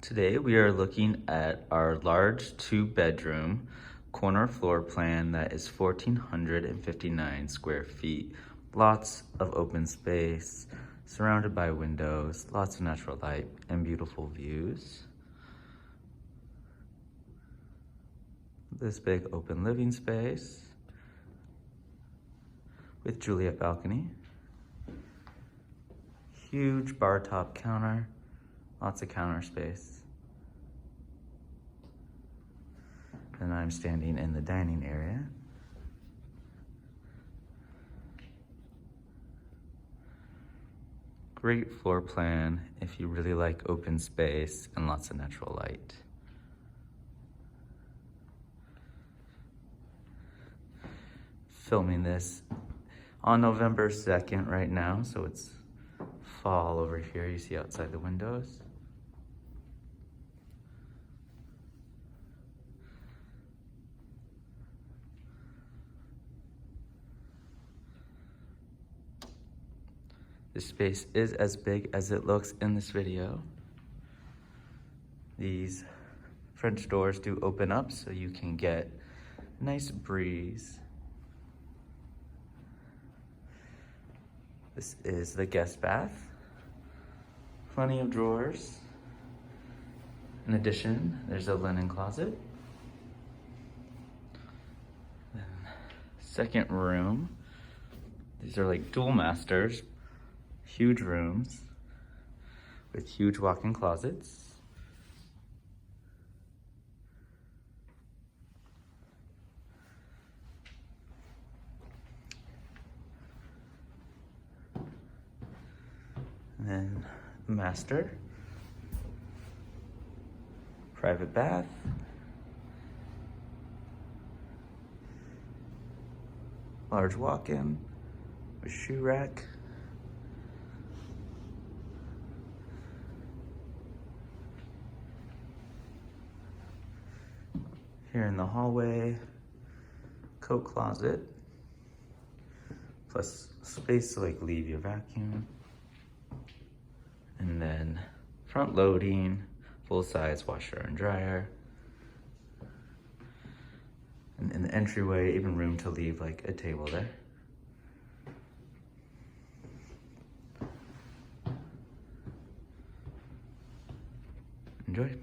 Today we are looking at our large 2-bedroom corner floor plan that is 1,459 square feet. Lots of open space, surrounded by windows, lots of natural light and beautiful views. This big open living space with Juliet balcony. Huge bar top counter, lots of counter space. And I'm standing in the dining area. Great floor plan if you really like open space and lots of natural light. Filming this on November 2nd right now, so it's fall over here. You see outside the windows. This space is as big as it looks in this video. These French doors do open up so you can get a nice breeze. This is the guest bath. Plenty of drawers. In addition, there's a linen closet. Then, second room. These are like dual masters. Huge rooms with huge walk-in closets. And then the master. Private bath. Large walk-in with shoe rack. Here in the hallway, coat closet, plus space to like leave your vacuum. And then front loading, full size washer and dryer. And in the entryway, even room to leave like a table there. Enjoy.